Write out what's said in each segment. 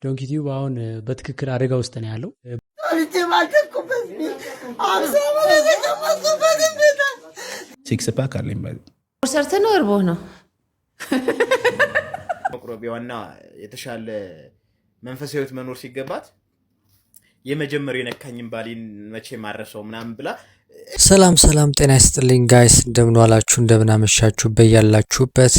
ዶንኪ ቲዩብ አሁን በትክክል አደጋ ውስጥ ነው ያለው። ሲክስ ፓክ አለኝ ባይ ሰርተ ነው እርቦህ ነው መቁረቢያውና የተሻለ መንፈሳዊ ህይወት መኖር ሲገባት የመጀመሪያው የነካኝን ባሊን መቼ ማረሰው ምናምን ብላ። ሰላም ጤና ይስጥልኝ ጋይስ፣ እንደምን ዋላችሁ እንደምን አመሻችሁ በያላችሁበት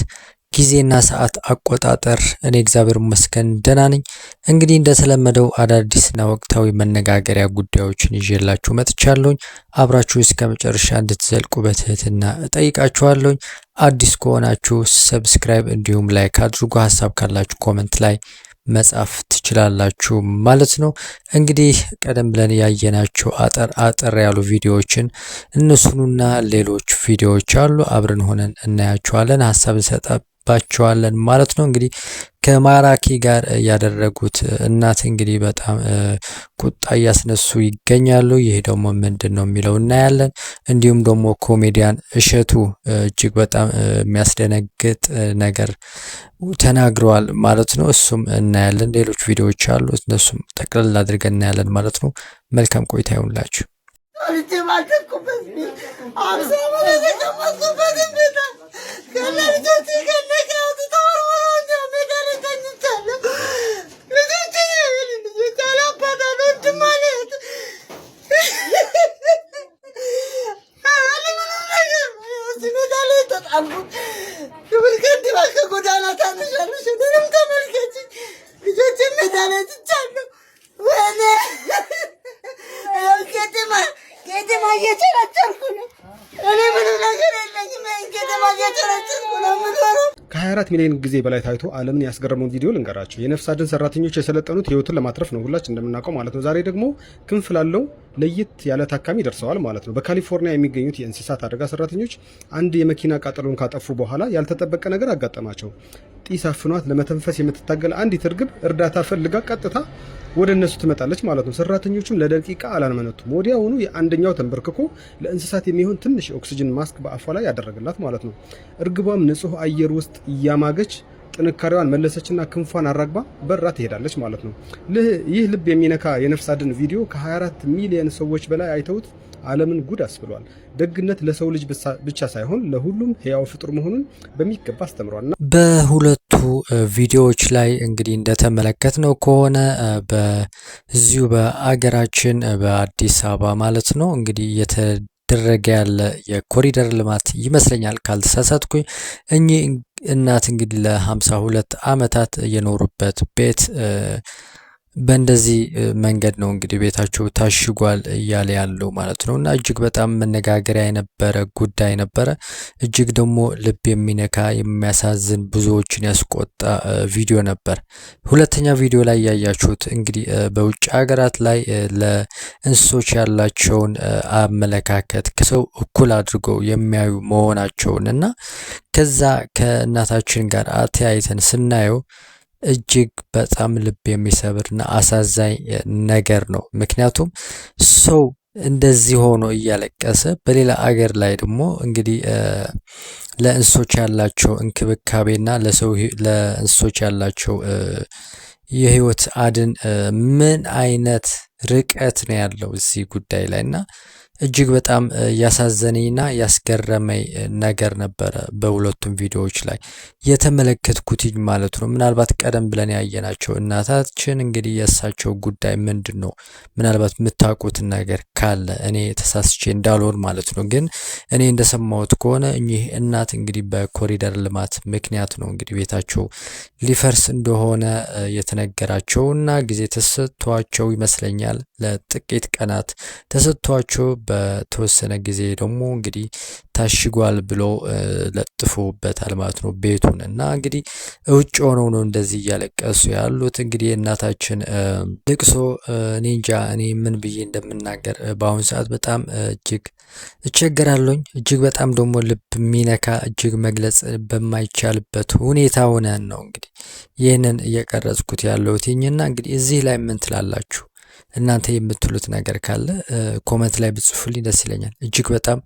ጊዜና ሰዓት አቆጣጠር። እኔ እግዚአብሔር ይመስገን ደህና ነኝ። እንግዲህ እንደተለመደው አዳዲስና ወቅታዊ መነጋገሪያ ጉዳዮችን ይዤላችሁ መጥቻለሁኝ። አብራችሁ እስከ መጨረሻ እንድትዘልቁ በትህትና እጠይቃችኋለሁኝ። አዲስ ከሆናችሁ ሰብስክራይብ እንዲሁም ላይክ አድርጉ። ሀሳብ ካላችሁ ኮሜንት ላይ መጻፍ ትችላላችሁ ማለት ነው። እንግዲህ ቀደም ብለን ያየናቸው አጠር ያሉ ቪዲዮዎችን እነሱንና ሌሎች ቪዲዮዎች አሉ፣ አብረን ሆነን እናያቸዋለን፣ ሀሳብ እንሰጣባቸዋለን ማለት ነው። እንግዲህ ከማራኪ ጋር ያደረጉት እናት እንግዲህ በጣም ቁጣ እያስነሱ ይገኛሉ። ይህ ደግሞ ምንድን ነው የሚለው እናያለን። እንዲሁም ደግሞ ኮሜዲያን እሸቱ እጅግ በጣም የሚያስደነግጥ ነገር ተናግረዋል ማለት ነው። እሱም እናያለን። ሌሎች ቪዲዮዎች አሉ፣ እነሱም ጠቅለል አድርገን እናያለን ማለት ነው። መልካም ቆይታ ይሁንላችሁ። ከ24 ሚሊዮን ጊዜ በላይ ታይቶ ዓለምን ያስገረመውን ቪዲዮ ልንገራችሁ። የነፍስ አድን ሰራተኞች የሰለጠኑት ህይወትን ለማትረፍ ነው፣ ሁላችን እንደምናውቀው ማለት ነው። ዛሬ ደግሞ ክንፍ ላለው ለየት ያለ ታካሚ ደርሰዋል ማለት ነው። በካሊፎርኒያ የሚገኙት የእንስሳት አደጋ ሰራተኞች አንድ የመኪና ቃጠሎን ካጠፉ በኋላ ያልተጠበቀ ነገር አጋጠማቸው። ጢስ አፍኗት ለመተንፈስ የምትታገል አንዲት እርግብ እርዳታ ፈልጋ ቀጥታ ወደ እነሱ ትመጣለች ማለት ነው። ሰራተኞቹም ለደቂቃ አላመነቱም። ወዲያውኑ የአንደኛው ተንበርክኮ ለእንስሳት የሚሆን ትንሽ የኦክሲጅን ማስክ በአፏ ላይ ያደረገላት ማለት ነው። እርግቧም ንጹህ አየር ውስጥ እያማገች ጥንካሬዋን መለሰችና ክንፏን አራግባ በራ ትሄዳለች ማለት ነው። ይህ ልብ የሚነካ የነፍስ አድን ቪዲዮ ከ24 ሚሊዮን ሰዎች በላይ አይተውት ዓለምን ጉድ አስብሏል። ደግነት ለሰው ልጅ ብቻ ሳይሆን ለሁሉም ህያው ፍጡር መሆኑን በሚገባ አስተምሯልና በሁለቱ ቪዲዮዎች ላይ እንግዲህ እንደተመለከትነው ከሆነ በዚሁ በአገራችን በአዲስ አበባ ማለት ነው እንግዲህ እየተደረገ ያለ የኮሪደር ልማት ይመስለኛል ካልተሳሳትኩኝ። እኚህ እናት እንግዲህ ለ52 ዓመታት የኖሩበት ቤት በእንደዚህ መንገድ ነው እንግዲህ ቤታቸው ታሽጓል እያለ ያለው ማለት ነው። እና እጅግ በጣም መነጋገሪያ የነበረ ጉዳይ ነበረ። እጅግ ደግሞ ልብ የሚነካ የሚያሳዝን ብዙዎችን ያስቆጣ ቪዲዮ ነበር። ሁለተኛ ቪዲዮ ላይ ያያችሁት እንግዲህ በውጭ ሀገራት ላይ ለእንስሶች ያላቸውን አመለካከት ከሰው እኩል አድርገው የሚያዩ መሆናቸውን እና ከዛ ከእናታችን ጋር አተያይተን ስናየው እጅግ በጣም ልብ የሚሰብርና አሳዛኝ ነገር ነው። ምክንያቱም ሰው እንደዚህ ሆኖ እያለቀሰ በሌላ አገር ላይ ደግሞ እንግዲህ ለእንስሶች ያላቸው እንክብካቤና ለእንስሶች ያላቸው የህይወት አድን ምን አይነት ርቀት ነው ያለው እዚህ ጉዳይ ላይ እና እጅግ በጣም ያሳዘነኝና ያስገረመኝ ነገር ነበረ በሁለቱም ቪዲዮዎች ላይ የተመለከትኩት ማለት ነው። ምናልባት ቀደም ብለን ያየናቸው እናታችን እንግዲህ የእሳቸው ጉዳይ ምንድን ነው ምናልባት የምታውቁት ነገር ካለ እኔ ተሳስቼ እንዳልሆን ማለት ነው። ግን እኔ እንደሰማሁት ከሆነ እኚህ እናት እንግዲህ በኮሪደር ልማት ምክንያት ነው እንግዲህ ቤታቸው ሊፈርስ እንደሆነ የተነገራቸውና ጊዜ ተሰጥቷቸው ይመስለኛል ለጥቂት ቀናት ተሰጥቷቸው በተወሰነ ጊዜ ደግሞ እንግዲህ ታሽጓል ብሎ ለጥፎበታል ማለት ነው ቤቱን። እና እንግዲህ ውጭ ሆነው ነው እንደዚህ እያለቀሱ ያሉት። እንግዲህ እናታችን ልቅሶ እኔ እንጃ እኔ ምን ብዬ እንደምናገር በአሁኑ ሰዓት በጣም እጅግ እቸገራለሁኝ። እጅግ በጣም ደግሞ ልብ የሚነካ እጅግ መግለጽ በማይቻልበት ሁኔታ ሆነን ነው እንግዲህ ይህንን እየቀረጽኩት ያለሁትኝና እንግዲህ እዚህ ላይ ምን ትላላችሁ? እናንተ የምትሉት ነገር ካለ ኮሜንት ላይ ብጽፉልኝ ደስ ይለኛል። እጅግ በጣም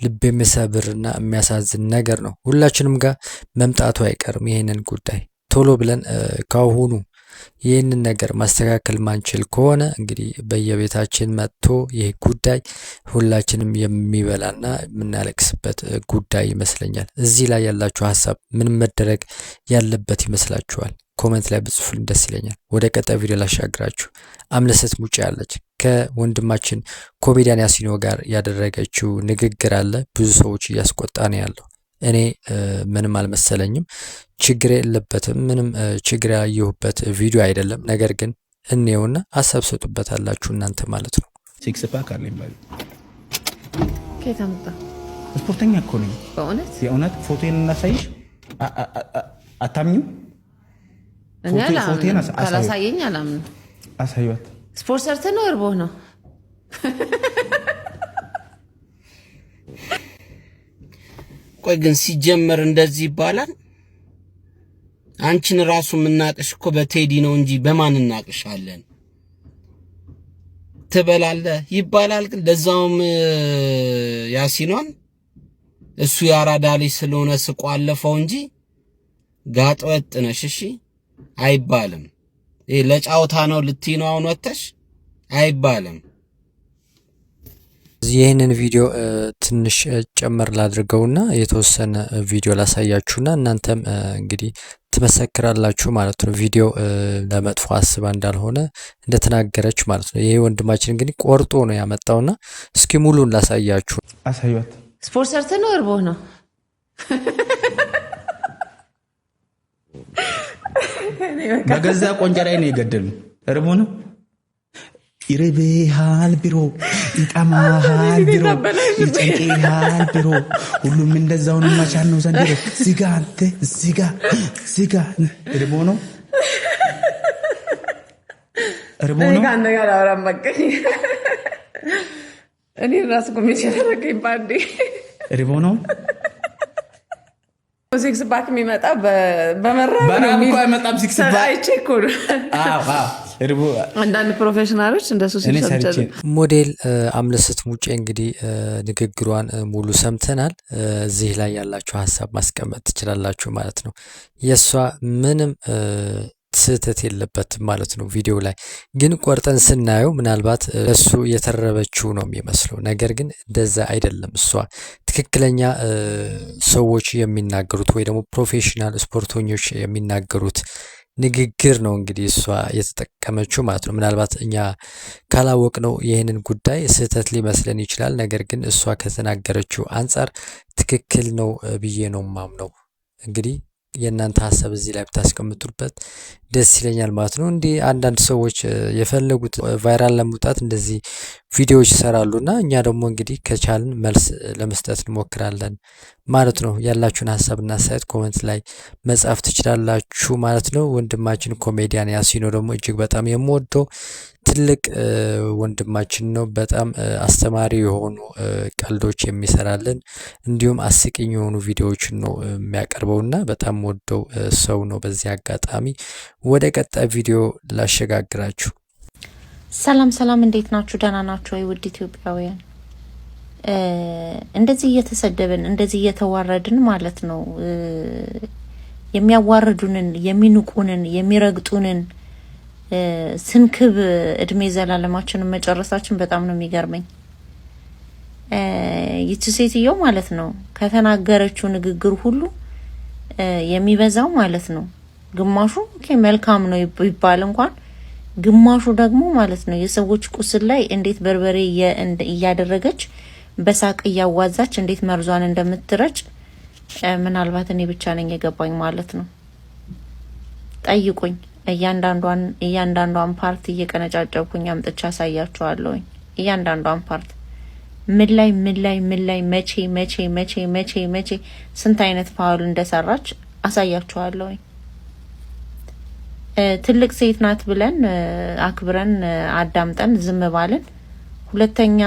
ልብ የሚሰብርና የሚያሳዝን ነገር ነው። ሁላችንም ጋር መምጣቱ አይቀርም። ይሄንን ጉዳይ ቶሎ ብለን ካሁኑ ይህንን ነገር ማስተካከል ማንችል ከሆነ እንግዲህ በየቤታችን መጥቶ ይህ ጉዳይ ሁላችንም የሚበላና የምናለቅስበት ጉዳይ ይመስለኛል። እዚህ ላይ ያላችሁ ሀሳብ ምን መደረግ ያለበት ይመስላችኋል? ኮሜንት ላይ ብጽፉልኝ ደስ ይለኛል። ወደ ቀጣይ ቪዲዮ ላሻግራችሁ። አምለሰት ሙጬ ያለች ከወንድማችን ኮሜዲያን ያሲኖ ጋር ያደረገችው ንግግር አለ። ብዙ ሰዎች እያስቆጣ ነው ያለው። እኔ ምንም አልመሰለኝም፣ ችግር የለበትም፣ ምንም ችግር ያየሁበት ቪዲዮ አይደለም። ነገር ግን እንየውና ሀሳብ ሰጡበታላችሁ እናንተ ማለት ነው። ሲክስ ፓክ አለኝ ባይ ከየት አመጣ? ስፖርተኛ እኮ ነኝ። በእውነት የእውነት ፎቶዬን እናሳይሽ? አታምኚም? እኔ ካላሳየኝ አላምንም። አሳዩት። ስፖርት ሰርተህ ነው እርቦህ ነው? ቆይ ግን ሲጀመር እንደዚህ ይባላል? አንቺን ራሱ የምናቅሽ እኮ በቴዲ ነው እንጂ በማን እናቅሻለን? ትበላለህ ይባላል። ግን ለዛውም ያሲኗን እሱ ያራዳ ልጅ ስለሆነ ስቆ አለፈው እንጂ ጋጥ ወጥ ነሽ እሺ አይባልም። ይሄ ለጫውታ ነው ልትይ ነው አሁን ወጥተሽ አይባልም። ይህንን ቪዲዮ ትንሽ ጨመር ላድርገውና የተወሰነ ቪዲዮ ላሳያችሁና እናንተም እንግዲህ ትመሰክራላችሁ ማለት ነው። ቪዲዮ ለመጥፎ አስባ እንዳልሆነ እንደተናገረች ማለት ነው። ይሄ ወንድማችን እንግዲህ ቆርጦ ነው ያመጣውና እስኪ ሙሉን ላሳያችሁ። አሳዩት። ስፖርት ሰርተህ ነው እርቦህ ነው? በገዛ ቆንጨራዬ ነው የገደሉ። እርቦ ነው ይርብሃል ቢሮ ይጠማሃል ቢሮ ይጨንቅሃል ቢሮ ሁሉም እንደዛው ነው። ማቻል ነው ዘንድሮ ዝጋ አንተ ዝጋ እርቦ ነው ካንተ ጋር አወራም በቃ እኔ ራስ ኮሚቴ ያደረገኝ ባንዴ እርቦ ነው። ሲክስ ፓክ የሚመጣ በመራብ እኮ አይመጣም። ሲክስ ፓክ አይቼክ ነው። አንዳንድ ፕሮፌሽናሎች እንደሱ ሲሰምቻሉ። ሞዴል አምለሰት ሙጬ እንግዲህ ንግግሯን ሙሉ ሰምተናል። እዚህ ላይ ያላችሁ ሀሳብ ማስቀመጥ ትችላላችሁ ማለት ነው። የሷ ምንም ስህተት የለበትም ማለት ነው። ቪዲዮ ላይ ግን ቆርጠን ስናየው ምናልባት እሱ የተረበችው ነው የሚመስለው። ነገር ግን እንደዛ አይደለም። እሷ ትክክለኛ ሰዎች የሚናገሩት ወይ ደግሞ ፕሮፌሽናል ስፖርተኞች የሚናገሩት ንግግር ነው እንግዲህ እሷ የተጠቀመችው ማለት ነው። ምናልባት እኛ ካላወቅ ነው ይህንን ጉዳይ ስህተት ሊመስለን ይችላል። ነገር ግን እሷ ከተናገረችው አንጻር ትክክል ነው ብዬ ነው ማምነው። እንግዲህ የእናንተ ሀሳብ እዚህ ላይ ብታስቀምጡበት ደስ ይለኛል ማለት ነው። እንዲህ አንዳንድ ሰዎች የፈለጉት ቫይራል ለመውጣት እንደዚህ ቪዲዮዎች ይሰራሉና እኛ ደግሞ እንግዲህ ከቻልን መልስ ለመስጠት እንሞክራለን ማለት ነው። ያላችሁን ሀሳብና አስተያየት ኮሜንት ላይ መጻፍ ትችላላችሁ ማለት ነው። ወንድማችን ኮሜዲያን ያሲኖ ደግሞ እጅግ በጣም የምወደው ትልቅ ወንድማችን ነው። በጣም አስተማሪ የሆኑ ቀልዶች የሚሰራልን እንዲሁም አስቂኝ የሆኑ ቪዲዮዎችን ነው የሚያቀርበውና በጣም ወደው ሰው ነው። በዚህ አጋጣሚ ወደ ቀጣይ ቪዲዮ ላሸጋግራችሁ። ሰላም፣ እንዴት ናችሁ? ደህና ናችሁ ወይ? ውድ ኢትዮጵያውያን እንደዚህ እየተሰደብን እንደዚህ እየተዋረድን ማለት ነው የሚያዋርዱንን፣ የሚንቁንን፣ የሚረግጡንን ስንክብ እድሜ ዘላለማችንን መጨረሳችን በጣም ነው የሚገርመኝ። ይቺ ሴትዮ ማለት ነው ከተናገረችው ንግግር ሁሉ የሚበዛው ማለት ነው ግማሹ መልካም ነው ይባል እንኳን ግማሹ ደግሞ ማለት ነው የሰዎች ቁስል ላይ እንዴት በርበሬ እያደረገች በሳቅ እያዋዛች እንዴት መርዟን እንደምትረጭ ምናልባት እኔ ብቻ ነኝ የገባኝ ማለት ነው። ጠይቁኝ። እያንዳንዷን ፓርት እየቀነጫጨብኩኝ አምጥቻ አሳያችኋለሁ። እያንዳንዷን ፓርት ምን ላይ መቼ ስንት አይነት ፋውል እንደሰራች አሳያችኋለሁ። ትልቅ ሴት ናት ብለን አክብረን አዳምጠን ዝም ባልን ሁለተኛ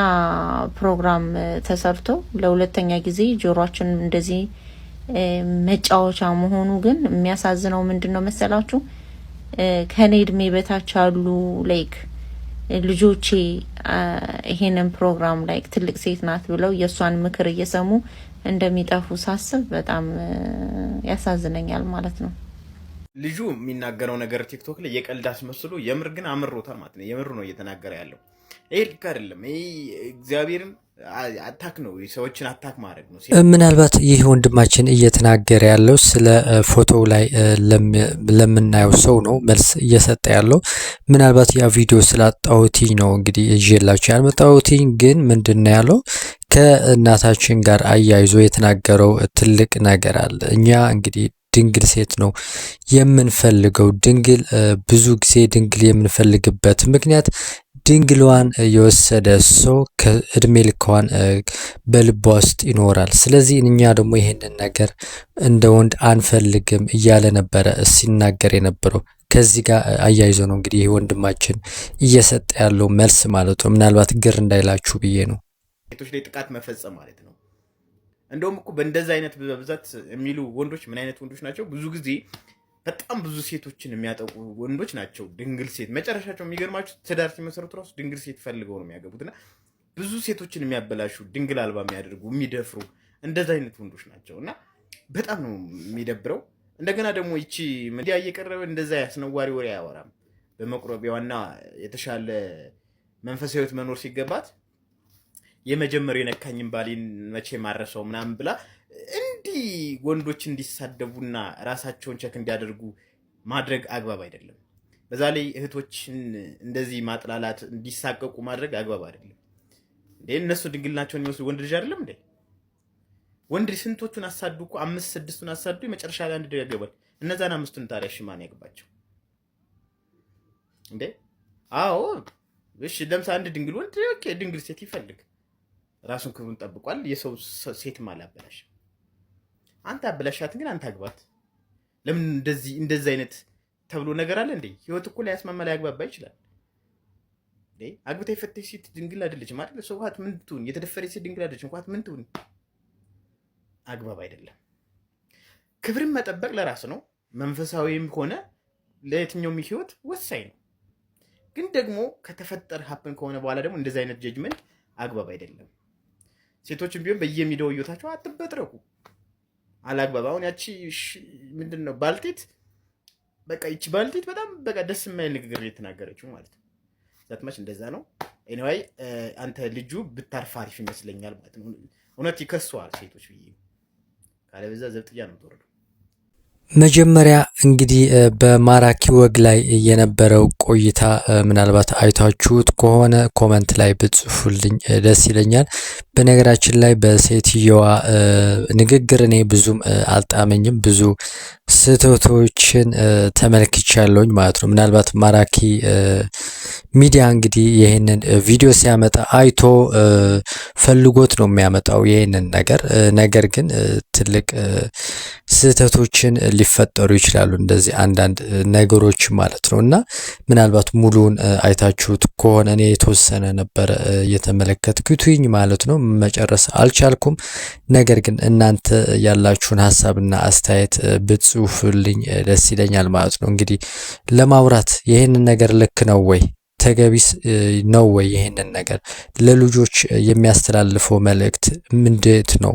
ፕሮግራም ተሰርቶ ለሁለተኛ ጊዜ ጆሮአችን እንደዚህ መጫወቻ መሆኑ ግን የሚያሳዝነው ምንድነው መሰላችሁ? ከኔ እድሜ በታች ያሉ ላይክ ልጆቼ ይሄንን ፕሮግራም ላይክ ትልቅ ሴት ናት ብለው የሷን ምክር እየሰሙ እንደሚጠፉ ሳስብ በጣም ያሳዝነኛል ማለት ነው። ልጁ የሚናገረው ነገር ቲክቶክ ላይ የቀልድ አስመስሎ የምር ግን አምሮታል ማለት ነው። የምር ነው እየተናገረ ያለው። ይሄ ልክ አይደለም። ይሄ እግዚአብሔርን አታክ ነው፣ ሰዎችን አታክ ማድረግ ነው። ምናልባት ይህ ወንድማችን እየተናገረ ያለው ስለ ፎቶው ላይ ለምናየው ሰው ነው መልስ እየሰጠ ያለው። ምናልባት ያ ቪዲዮ ስላጣሁትኝ ነው እንግዲህ ይዤላችሁ ያልመጣሁትኝ። ግን ምንድነው ያለው ከእናታችን ጋር አያይዞ የተናገረው ትልቅ ነገር አለ። እኛ እንግዲህ ድንግል ሴት ነው የምንፈልገው። ድንግል ብዙ ጊዜ ድንግል የምንፈልግበት ምክንያት ድንግሏን የወሰደ ሰው ከእድሜ ልኳን በልቧ ውስጥ ይኖራል። ስለዚህ እኛ ደግሞ ይሄንን ነገር እንደ ወንድ አንፈልግም እያለ ነበረ ሲናገር የነበረው። ከዚህ ጋር አያይዞ ነው እንግዲህ ይሄ ወንድማችን እየሰጠ ያለው መልስ ማለት ነው። ምናልባት ግር እንዳይላችሁ ብዬ ነው። ሴቶች ላይ ጥቃት መፈጸም ማለት ነው። እንደውም እኮ በእንደዛ አይነት በብዛት የሚሉ ወንዶች ምን አይነት ወንዶች ናቸው? ብዙ ጊዜ በጣም ብዙ ሴቶችን የሚያጠቁ ወንዶች ናቸው። ድንግል ሴት መጨረሻቸው የሚገርማችሁ ትዳር ሲመሰረቱ ራሱ ድንግል ሴት ፈልገው ነው የሚያገቡት እና ብዙ ሴቶችን የሚያበላሹ ድንግል አልባ የሚያደርጉ የሚደፍሩ እንደዛ አይነት ወንዶች ናቸው እና በጣም ነው የሚደብረው። እንደገና ደግሞ ይቺ ሚዲያ እየቀረበ እንደዛ ያስነዋሪ ወሬ አያወራም። በመቁረቢያዋና የተሻለ መንፈሳዊ ሕይወት መኖር ሲገባት የመጀመሪያው የነካኝን ባሌን መቼ ማረሰው ምናምን ብላ እንዲህ ወንዶች እንዲሳደቡና ራሳቸውን ቸክ እንዲያደርጉ ማድረግ አግባብ አይደለም። በዛ ላይ እህቶችን እንደዚህ ማጥላላት እንዲሳቀቁ ማድረግ አግባብ አይደለም። እንዴ እነሱ ድንግልናቸውን የሚወስዱ ወንድ ልጅ አይደለም እንዴ? ወንድ ስንቶቹን አሳዱ እኮ 5-6ቱን አሳዱ፣ የመጨረሻ ላይ አንድ ያገባል። እነዛን 5ቱን ታዲያ ሽማን ያገባቸው እንዴ? አዎ እሺ፣ ለምሳሌ አንድ ድንግል ወንድ ድንግል ሴት ይፈልግ ራሱን ክብሩን ጠብቋል። የሰው ሴትም አላበላሽ። አንተ አበላሻትን ግን አንተ አግባት። ለምን እንደዚህ አይነት ተብሎ ነገር አለ እንዴ? ህይወት እኮ ላይ ያስማማ ላይ ያግባባ ይችላል እንዴ? አግብታ የፈተሽ ሴት ድንግል አይደለችም አይደል? ሰው ሀት ምን ትሁን? የተደፈረች ሴት ድንግል አይደለችም ሀት ምን ትሁን? አግባብ አይደለም። ክብርን መጠበቅ ለራስ ነው። መንፈሳዊም ሆነ ለየትኛውም ህይወት ወሳኝ ነው። ግን ደግሞ ከተፈጠረ ሀፕን ከሆነ በኋላ ደግሞ እንደዚህ አይነት ጀጅመንት አግባብ አይደለም። ሴቶችን ቢሆን በየሚዲያው እየወታቸው አትበጥረቁ። አላግባብ አሁን ያቺ ምንድነው ባልቴት በቃ ይቺ ባልቴት በጣም በቃ ደስ የማይል ንግግር የተናገረችው ማለት ነው። ዛትማች እንደዛ ነው። ኤኒዌይ አንተ ልጁ ብታርፍ አሪፍ ይመስለኛል ማለት ነው። እውነት ይከሷል ሴቶች ብዬ ካለበዛ ዘብጥያ ነው ተወረዱ። መጀመሪያ እንግዲህ በማራኪ ወግ ላይ የነበረው ቆይታ ምናልባት አይታችሁት ከሆነ ኮመንት ላይ ብጽፉልኝ ደስ ይለኛል። በነገራችን ላይ በሴትየዋ ንግግር እኔ ብዙም አልጣመኝም። ብዙ ስህተቶችን ተመልክቻለሁኝ ማለት ነው። ምናልባት ማራኪ ሚዲያ እንግዲህ ይህንን ቪዲዮ ሲያመጣ አይቶ ፈልጎት ነው የሚያመጣው ይህንን ነገር ግን ትልቅ ስህተቶችን ሊፈጠሩ ይችላሉ እንደዚህ አንዳንድ ነገሮች ማለት ነው። እና ምናልባት ሙሉውን አይታችሁት ከሆነ እኔ የተወሰነ ነበረ የተመለከትኩትኝ ማለት ነው። መጨረስ አልቻልኩም። ነገር ግን እናንተ ያላችሁን ሀሳብና አስተያየት ብትጽፉልኝ ደስ ይለኛል ማለት ነው። እንግዲህ ለማውራት ይህንን ነገር ልክ ነው ወይ ተገቢስ ነው ወይ ይሄንን ነገር ለልጆች የሚያስተላልፈው መልእክት ምንድት ነው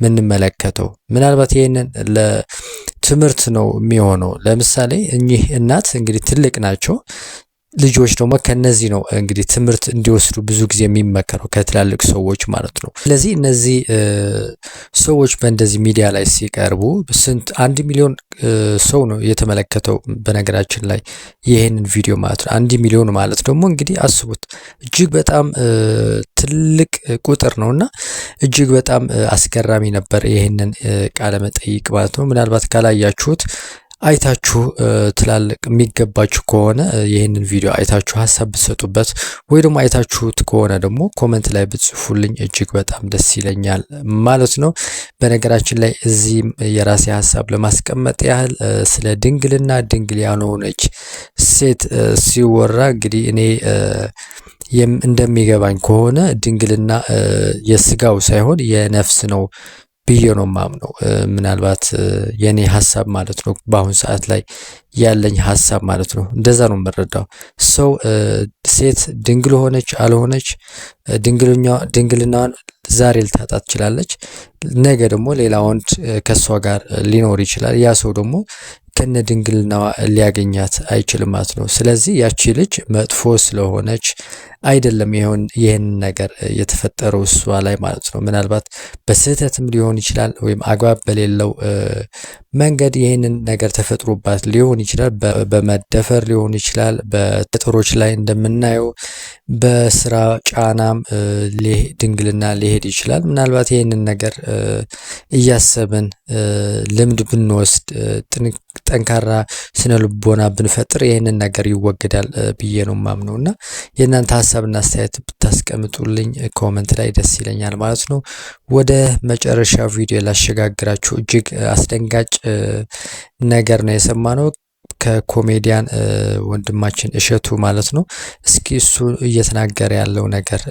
ምንመለከተው? ምናልባት ይሄንን ለትምህርት ነው የሚሆነው። ለምሳሌ እኚህ እናት እንግዲህ ትልቅ ናቸው። ልጆች ደግሞ ከነዚህ ነው እንግዲህ ትምህርት እንዲወስዱ ብዙ ጊዜ የሚመከረው ከትላልቅ ሰዎች ማለት ነው። ስለዚህ እነዚህ ሰዎች በእንደዚህ ሚዲያ ላይ ሲቀርቡ ስንት 1 ሚሊዮን ሰው ነው የተመለከተው በነገራችን ላይ ይሄንን ቪዲዮ ማለት ነው። 1 ሚሊዮን ማለት ደግሞ እንግዲህ አስቡት እጅግ በጣም ትልቅ ቁጥር ነውና እጅግ በጣም አስገራሚ ነበር ይሄንን ቃለ መጠይቅ ማለት ነው። ምናልባት ካላያችሁት አይታችሁ ትላልቅ የሚገባችሁ ከሆነ ይሄንን ቪዲዮ አይታችሁ ሐሳብ ብትሰጡበት ወይ ደግሞ አይታችሁት ከሆነ ደግሞ ኮሜንት ላይ ብትጽፉልኝ እጅግ በጣም ደስ ይለኛል ማለት ነው። በነገራችን ላይ እዚህም የራሴ ሐሳብ ለማስቀመጥ ያህል ስለ ድንግልና ድንግል ያልሆነች ሴት ሲወራ እንግዲህ እኔ እንደሚገባኝ ከሆነ ድንግልና የስጋው ሳይሆን የነፍስ ነው ብዬ ነው ማምነው። ምናልባት የኔ ሐሳብ ማለት ነው። በአሁን ሰዓት ላይ ያለኝ ሀሳብ ማለት ነው። እንደዛ ነው የምረዳው። ሰው ሴት ድንግል ሆነች አልሆነች ድንግልናዋን ዛሬ ልታጣ ትችላለች። ነገ ደግሞ ሌላ ወንድ ከሷ ጋር ሊኖር ይችላል። ያ ሰው ደግሞ ከነ ድንግልናዋ ሊያገኛት አይችልም ማለት ነው። ስለዚህ ያቺ ልጅ መጥፎ ስለሆነች አይደለም ይህን ነገር የተፈጠረው እሷ ላይ ማለት ነው። ምናልባት በስህተትም ሊሆን ይችላል ወይም አግባብ በሌለው መንገድ ይህንን ነገር ተፈጥሮባት ሊሆን ይችላል። በመደፈር ሊሆን ይችላል። በጥሮች ላይ እንደምናየው በስራ ጫናም ድንግልና ሊሄድ ይችላል። ምናልባት ይህንን ነገር እያሰብን ልምድ ብንወስድ ጠንካራ ስነ ልቦና ብንፈጥር ይህንን ነገር ይወገዳል ብዬ ነው ማምነው እና የእናንተ ሀሳብና አስተያየት ብታስቀምጡልኝ ኮመንት ላይ ደስ ይለኛል ማለት ነው። ወደ መጨረሻ ቪዲዮ ላሸጋግራችሁ። እጅግ አስደንጋጭ ነገር ነው የሰማነው ከኮሜዲያን ወንድማችን እሸቱ ማለት ነው። እስኪ እሱ እየተናገረ ያለው ነገር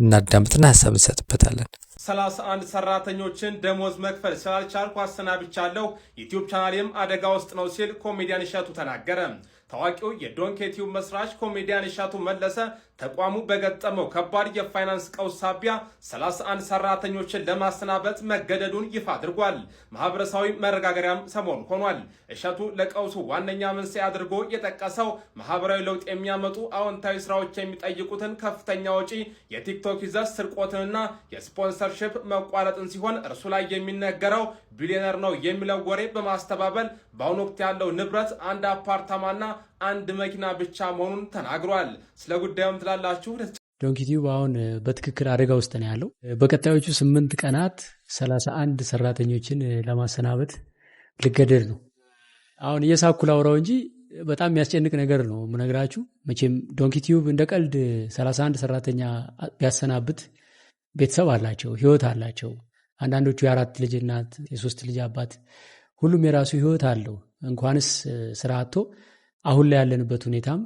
እናዳምጥና ሀሳብ እንሰጥበታለን። 31 ሰራተኞችን ደሞዝ መክፈል ስላልቻልኩ አሰናብቻለሁ፣ ዩቲዩብ ቻናሌም አደጋ ውስጥ ነው ሲል ኮሜዲያን እሸቱ ተናገረ። ታዋቂው የዶንኪ ቲዩብ መስራች ኮሜዲያን እሸቱ መለሰ ተቋሙ በገጠመው ከባድ የፋይናንስ ቀውስ ሳቢያ 31 ሰራተኞችን ለማሰናበት መገደዱን ይፋ አድርጓል። ማህበረሰባዊ መረጋገሪያም ሰሞኑ ሆኗል። እሸቱ ለቀውሱ ዋነኛ መንስኤ አድርጎ የጠቀሰው ማህበራዊ ለውጥ የሚያመጡ አዎንታዊ ስራዎች የሚጠይቁትን ከፍተኛ ወጪ፣ የቲክቶክ ይዘት ስርቆትንና የስፖንሰርሺፕ መቋረጥን ሲሆን እርሱ ላይ የሚነገረው ቢሊዮነር ነው የሚለው ወሬ በማስተባበል በአሁኑ ወቅት ያለው ንብረት አንድ አፓርታማና አንድ መኪና ብቻ መሆኑን ተናግሯል። ስለ ጉዳዩም ትላላችሁ። ዶንኪ ቲዩብ አሁን በትክክል አደጋ ውስጥ ነው ያለው። በቀጣዮቹ 8 ቀናት 31 ሰራተኞችን ለማሰናበት ልገደድ ነው። አሁን እየሳኩ ላውራው እንጂ በጣም የሚያስጨንቅ ነገር ነው የምነግራችሁ። መቼም ዶንኪ ቲዩብ እንደ ቀልድ 31 ሰራተኛ ቢያሰናብት ቤተሰብ አላቸው፣ ህይወት አላቸው። አንዳንዶቹ የ4 ልጅ እናት፣ የ3 ልጅ አባት፣ ሁሉም የራሱ ህይወት አለው። እንኳንስ ስራ አጥቶ አሁን ላይ ያለንበት ሁኔታም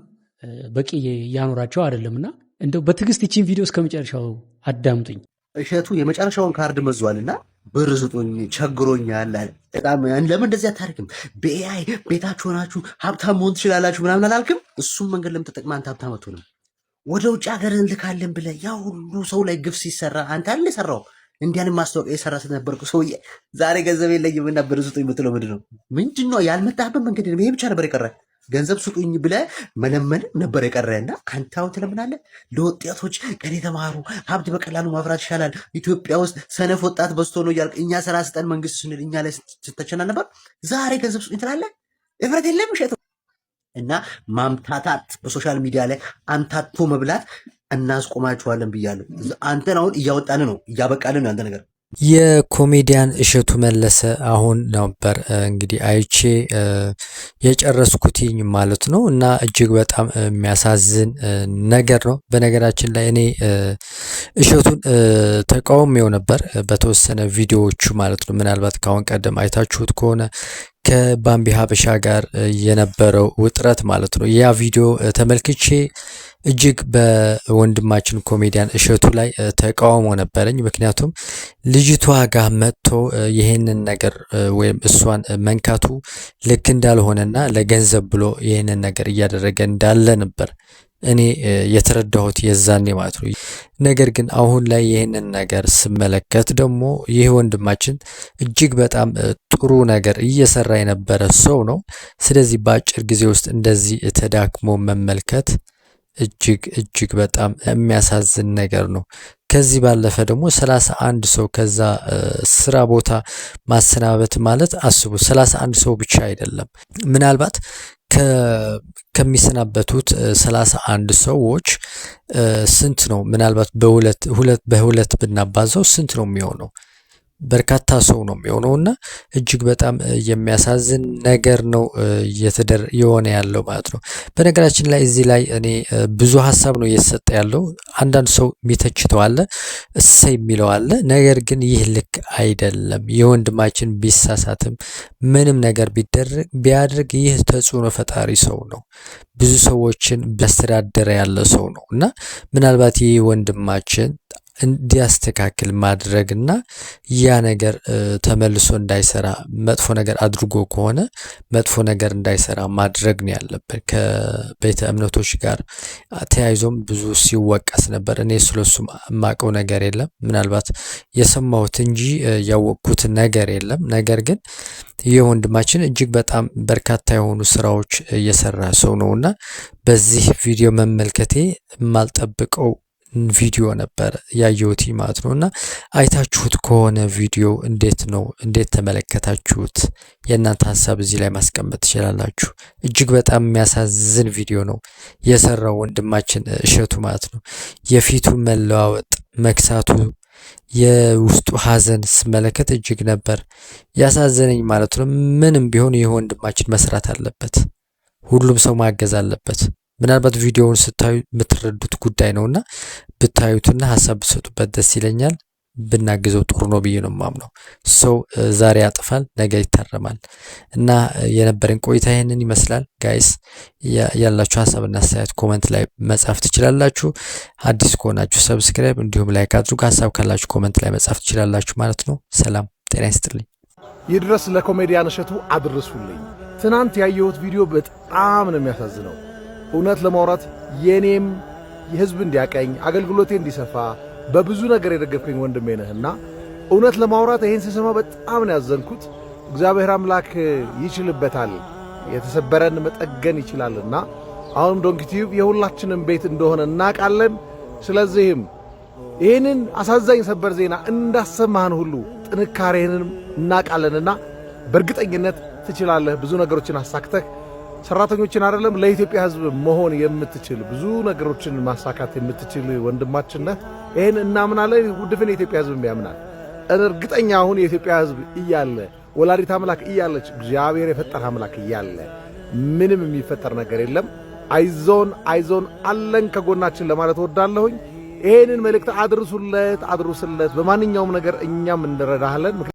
በቂ እያኖራቸው አይደለምና እንደው በትዕግስት ይቺን ቪዲዮ እስከ መጨረሻው አዳምጡኝ። እሸቱ የመጨረሻውን ካርድ መዟልና ብር ስጡኝ ቸግሮኛል። በጣም ለምን እንደዚህ አታርግም? በኤአይ ቤታችሁ ሆናችሁ ሀብታም መሆን ትችላላችሁ ምናምን አላልክም? እሱም መንገድ ለምን ተጠቅመህ አንተ ሀብታም አትሆንም? ወደ ውጭ ሀገር እንልካለን ብለህ ያ ሁሉ ሰው ላይ ግፍ ሲሰራ አንተ አለ የሰራው እንዲያንም ማስታወቂያ የሰራ ስለነበርኩ ሰውዬ ዛሬ ገንዘብ የለኝም እና ብር ስጡኝ የምትለው ምንድን ነው? ያልመጣህበት መንገድ ይሄ ብቻ ነበር የቀረ። ገንዘብ ስጡኝ ብለህ መለመን ነበር የቀረና አንተ አሁን ትለምናለህ። ለወጣቶች ከኔ ተማሩ፣ ሀብት በቀላሉ ማፍራት ይሻላል፣ ኢትዮጵያ ውስጥ ሰነፍ ወጣት በዝቶ ነው እያልክ እኛ ስራ ስጠን መንግስት ስንል እኛ ላይ ስተቸና ነበር። ዛሬ ገንዘብ ስጡኝ ትላለህ። እፍረት የለም እሸቱ። እና ማምታታት በሶሻል ሚዲያ ላይ አምታቶ መብላት እናስቆማችኋለን ብያለሁ። አንተን አሁን እያወጣን ነው፣ እያበቃልን ነው አንተ ነገር። የኮሜዲያን እሸቱ መለሰ አሁን ነበር እንግዲህ አይቼ የጨረስኩትኝ ማለት ነው። እና እጅግ በጣም የሚያሳዝን ነገር ነው። በነገራችን ላይ እኔ እሸቱን ተቃውሜው ነበር በተወሰነ ቪዲዮዎቹ ማለት ነው። ምናልባት ካሁን ቀደም አይታችሁት ከሆነ ከባምቢ ሀበሻ ጋር የነበረው ውጥረት ማለት ነው። ያ ቪዲዮ ተመልክቼ እጅግ በወንድማችን ኮሜዲያን እሸቱ ላይ ተቃውሞ ነበረኝ። ምክንያቱም ልጅቷ ጋር መጥቶ ይሄንን ነገር ወይም እሷን መንካቱ ልክ እንዳልሆነና ለገንዘብ ብሎ ይሄንን ነገር እያደረገ እንዳለ ነበር እኔ የተረዳሁት የዛኔ ማለት ነው። ነገር ግን አሁን ላይ ይህንን ነገር ስመለከት ደግሞ ይህ ወንድማችን እጅግ በጣም ጥሩ ነገር እየሰራ የነበረ ሰው ነው። ስለዚህ በአጭር ጊዜ ውስጥ እንደዚህ ተዳክሞ መመልከት እጅግ በጣም የሚያሳዝን ነገር ነው። ከዚህ ባለፈ ደግሞ 31 ሰው ከዛ ስራ ቦታ ማሰናበት ማለት አስቡ፣ 31 ሰው ብቻ አይደለም። ምናልባት ከሚሰናበቱት 31 ሰዎች ስንት ነው? ምናልባት በሁለት ብናባዛው ስንት ነው የሚሆነው? በርካታ ሰው ነው የሚሆነውና እጅግ በጣም የሚያሳዝን ነገር ነው የሆነ ያለው ማለት ነው። በነገራችን ላይ እዚህ ላይ እኔ ብዙ ሀሳብ ነው እየተሰጠ ያለው። አንዳንድ ሰው የሚተችተው አለ፣ እሰይ የሚለው አለ። ነገር ግን ይህ ልክ አይደለም። የወንድማችን ቢሳሳትም ምንም ነገር ቢያደርግ ይህ ተጽዕኖ ፈጣሪ ሰው ነው። ብዙ ሰዎችን ቢያስተዳደረ ያለ ሰው ነው እና ምናልባት ይህ ወንድማችን እንዲያስተካክል ማድረግና ያ ነገር ተመልሶ እንዳይሰራ መጥፎ ነገር አድርጎ ከሆነ መጥፎ ነገር እንዳይሰራ ማድረግ ነው ያለበት። ከቤተ እምነቶች ጋር ተያይዞም ብዙ ሲወቀስ ነበር። እኔ ስለሱ የማውቀው ነገር የለም፣ ምናልባት የሰማሁት እንጂ ያወቅኩት ነገር የለም። ነገር ግን ይህ ወንድማችን እጅግ በጣም በርካታ የሆኑ ስራዎች እየሰራ ሰው ነውና በዚህ ቪዲዮ መመልከቴ የማልጠብቀው ቪዲዮ ነበር ያየሁት ማለት ነውና አይታችሁት ከሆነ ቪዲዮ እንዴት ነው? እንዴት ተመለከታችሁት? የእናንተ ሐሳብ እዚህ ላይ ማስቀመጥ ትችላላችሁ። እጅግ በጣም የሚያሳዝን ቪዲዮ ነው የሰራው ወንድማችን እሸቱ ማለት ነው። የፊቱ መለዋወጥ፣ መክሳቱ፣ የውስጡ ሐዘን ስመለከት እጅግ ነበር ያሳዘነኝ ማለት ነው። ምንም ቢሆን ይህ ወንድማችን መስራት አለበት። ሁሉም ሰው ማገዝ አለበት። ምናልባት ቪዲዮውን ስታዩ የምትረዱት ጉዳይ ነውና ብታዩትና ሐሳብ ብትሰጡበት ደስ ይለኛል። ብናግዘው ጥሩ ነው ብዬ ነው የማምነው። ሰው ዛሬ ያጥፋል፣ ነገ ይታረማል እና የነበረን ቆይታ ይሄንን ይመስላል። ጋይስ ያላችሁ ሐሳብና አስተያየት ኮሜንት ላይ መጻፍ ትችላላችሁ። አዲስ ከሆናችሁ ሰብስክራይብ እንዲሁም ላይክ አድርጉ። ሐሳብ ካላችሁ ኮሜንት ላይ መጻፍ ትችላላችሁ ማለት ነው። ሰላም ጤና ይስጥልኝ። ይድረስ ለኮሜዲያን እሸቱ አድርሱልኝ። ትናንት ያየሁት ቪዲዮ በጣም ነው የሚያሳዝነው። እውነት ለማውራት የኔም የህዝብ እንዲያቀኝ አገልግሎቴ እንዲሰፋ በብዙ ነገር የደገፍከኝ ወንድሜ ነህና እውነት ለማውራት ይሄን ስሰማ በጣም ነው ያዘንኩት። እግዚአብሔር አምላክ ይችልበታል፣ የተሰበረን መጠገን ይችላልና አሁን ዶንኪ ቲዩብ የሁላችንም ቤት እንደሆነ እናውቃለን። ስለዚህም ይሄንን አሳዛኝ ሰበር ዜና እንዳሰማህን ሁሉ ጥንካሬህንም እናውቃለንና በእርግጠኝነት ትችላለህ። ብዙ ነገሮችን አሳክተህ ሰራተኞችን አይደለም ለኢትዮጵያ ህዝብ መሆን የምትችል ብዙ ነገሮችን ማሳካት የምትችል ወንድማችን ነህ። ይሄን እናምናለን። ውድፍን የኢትዮጵያ ህዝብ ያምናል። እርግጠኛ አሁን የኢትዮጵያ ህዝብ እያለ ወላዲት አምላክ እያለች እግዚአብሔር የፈጠረ አምላክ እያለ ምንም የሚፈጠር ነገር የለም። አይዞን አለን ከጎናችን ለማለት ወዳለሁኝ። ይሄንን መልእክት አድርሱለት። በማንኛውም ነገር እኛም እንረዳሃለን።